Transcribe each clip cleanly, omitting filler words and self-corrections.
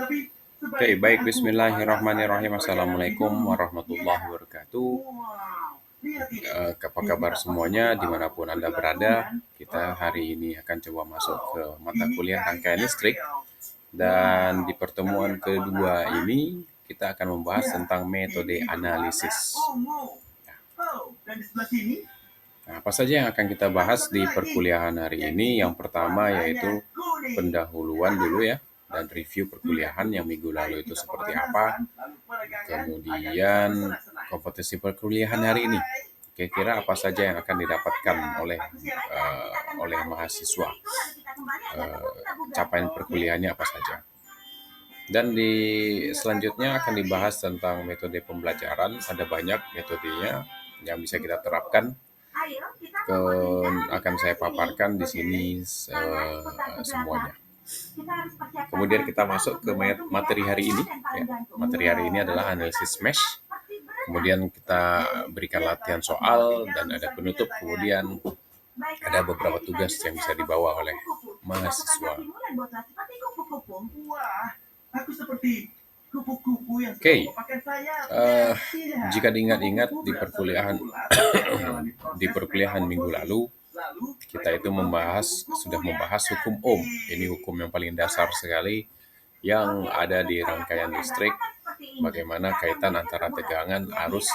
Oke, baik. Bismillahirrahmanirrahim. Assalamualaikum warahmatullahi wabarakatuh. Apa kabar semuanya, dimanapun Anda berada? Kita hari ini akan coba masuk ke mata kuliah rangkaian listrik. Dan di pertemuan kedua ini, kita akan membahas tentang metode analisis. Nah, apa saja yang akan kita bahas di perkuliahan hari ini? Yang pertama yaitu pendahuluan dulu ya, dan review perkuliahan yang minggu lalu itu seperti apa. Kemudian kompetensi perkuliahan hari ini. Kira-kira apa saja yang akan didapatkan oleh mahasiswa? Capaian perkuliahannya apa saja? Dan di selanjutnya akan dibahas tentang metode pembelajaran. Ada banyak metodenya yang bisa kita terapkan. Akan saya paparkan di sini semuanya. Kemudian kita masuk ke materi hari ini. Ya. Materi hari ini adalah analisis mesh. Kemudian kita berikan latihan soal dan ada penutup. Kemudian ada beberapa tugas yang bisa dibawa oleh mahasiswa. Oke, jika diingat-ingat di perkuliahan minggu lalu, kita itu sudah membahas hukum Ohm. Ini hukum yang paling dasar sekali yang ada di rangkaian listrik. Bagaimana kaitan antara tegangan, arus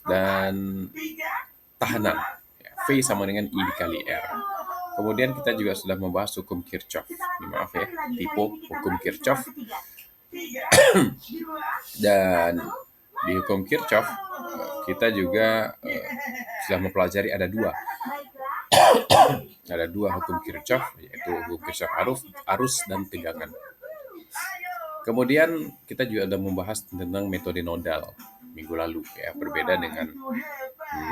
dan tahanan. V sama dengan I dikali R. Kemudian kita juga sudah membahas hukum Kirchhoff. Maaf ya, tipe hukum Kirchhoff. Dan di hukum Kirchhoff kita juga sudah mempelajari ada dua hukum Kirchhoff, yaitu hukum Kirchhoff arus dan tegangan. Kemudian kita juga sudah membahas tentang metode nodal minggu lalu ya, berbeda dengan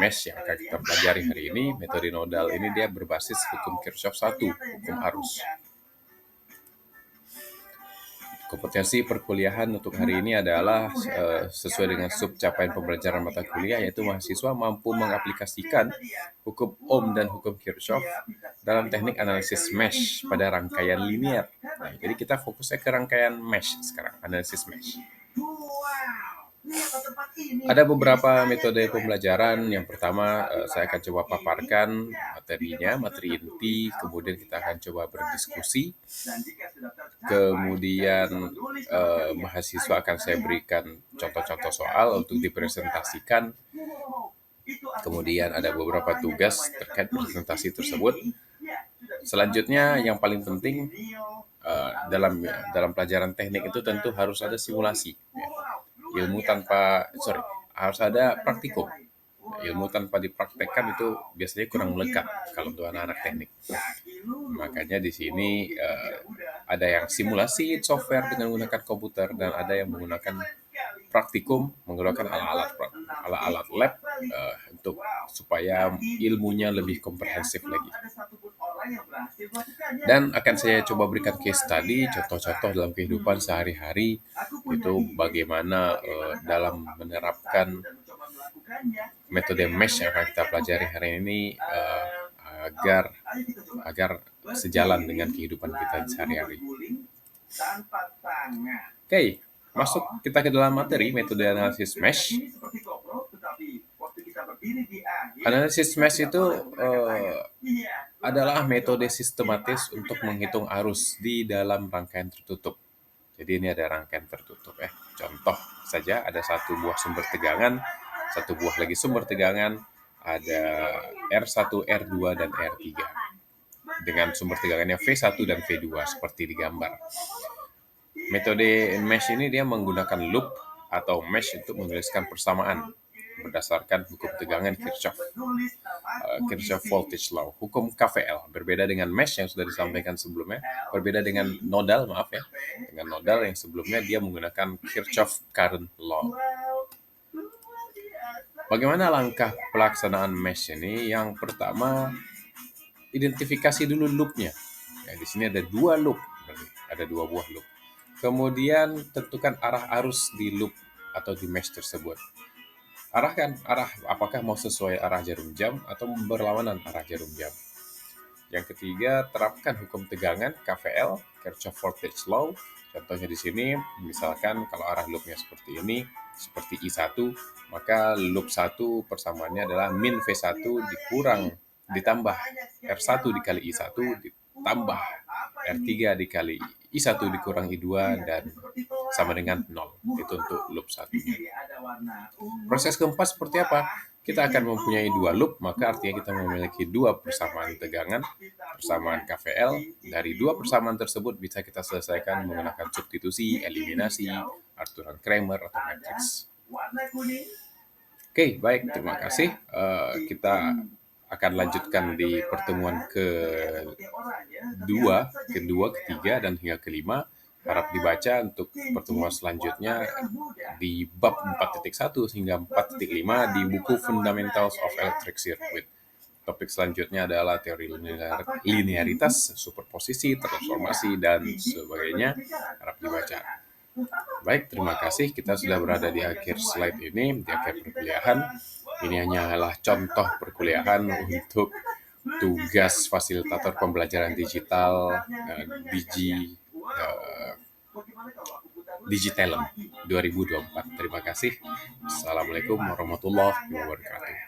mesh yang akan kita pelajari hari ini. Metode nodal ini dia berbasis hukum Kirchhoff 1, hukum arus. Kompetensi perkuliahan untuk hari ini adalah sesuai dengan sub capaian pembelajaran mata kuliah, yaitu mahasiswa mampu mengaplikasikan hukum Ohm dan hukum Kirchhoff dalam teknik analisis mesh pada rangkaian linear. Nah, jadi kita fokusnya ke rangkaian mesh sekarang, analisis mesh. Ada beberapa metode pembelajaran. Yang pertama, saya akan coba paparkan materi inti, kemudian kita akan coba berdiskusi. Kemudian mahasiswa akan saya berikan contoh-contoh soal untuk dipresentasikan. Kemudian ada beberapa tugas terkait presentasi tersebut. Selanjutnya yang paling penting dalam pelajaran teknik itu tentu harus ada simulasi. Harus ada praktikum. Ilmu tanpa dipraktekkan itu biasanya kurang melekat kalau untuk anak-anak teknik. Makanya di sini ada yang simulasi software dengan menggunakan komputer dan ada yang menggunakan praktikum menggunakan alat lab supaya ilmunya lebih komprehensif lagi. Dan akan saya coba berikan case study, contoh-contoh dalam kehidupan sehari-hari, itu bagaimana dalam menerapkan metode mesh yang akan kita pelajari hari ini agar sejalan dengan kehidupan kita sehari-hari. Oke, masuk kita ke dalam materi metode analisis mesh. Analisis mesh itu adalah metode sistematis untuk menghitung arus di dalam rangkaian tertutup. Jadi ini ada rangkaian tertutup ya. Contoh saja, ada satu buah sumber tegangan, satu buah lagi sumber tegangan, ada R1, R2, dan R3. Dengan sumber tegangannya V1 dan V2 seperti digambar. Metode mesh ini dia menggunakan loop atau mesh untuk menuliskan persamaan berdasarkan hukum tegangan Kirchhoff voltage law, hukum KVL. Berbeda dengan mesh yang sudah disampaikan sebelumnya, berbeda dengan nodal, dengan nodal yang sebelumnya dia menggunakan Kirchhoff current law. Bagaimana langkah pelaksanaan mesh ini? Yang pertama, identifikasi dulu loopnya. Ya, di sini ada dua buah loop. Kemudian tentukan arah arus di loop atau di mesh tersebut. Arah apakah mau sesuai arah jarum jam atau berlawanan arah jarum jam. Yang ketiga, terapkan hukum tegangan KVL, Kirchhoff Voltage Law. Contohnya di sini, misalkan kalau arah loopnya seperti ini, seperti I1, maka loop 1 persamaannya adalah min V1 ditambah R1 dikali I1 ditambah R3 dikali I1 dikurang I2 dan sama dengan 0. Itu untuk loop 1. Proses keempat seperti apa? Kita akan mempunyai dua loop, maka artinya kita memiliki dua persamaan tegangan, persamaan KVL. Dari dua persamaan tersebut bisa kita selesaikan menggunakan substitusi, eliminasi, aturan Kramer, atau matriks. Oke, baik. Terima kasih. Kita akan lanjutkan di pertemuan kedua, ketiga, dan hingga kelima. Harap dibaca untuk pertemuan selanjutnya di bab 4.1 hingga 4.5 di buku Fundamentals of Electric Circuit. Topik selanjutnya adalah teori linearitas, superposisi, transformasi, dan sebagainya. Harap dibaca. Baik, terima kasih. Kita sudah berada di akhir slide ini, di akhir perkuliahan. Ini hanyalah contoh perkuliahan untuk tugas fasilitator pembelajaran digital Digitalem 2024. Terima kasih. Assalamualaikum warahmatullahi wabarakatuh.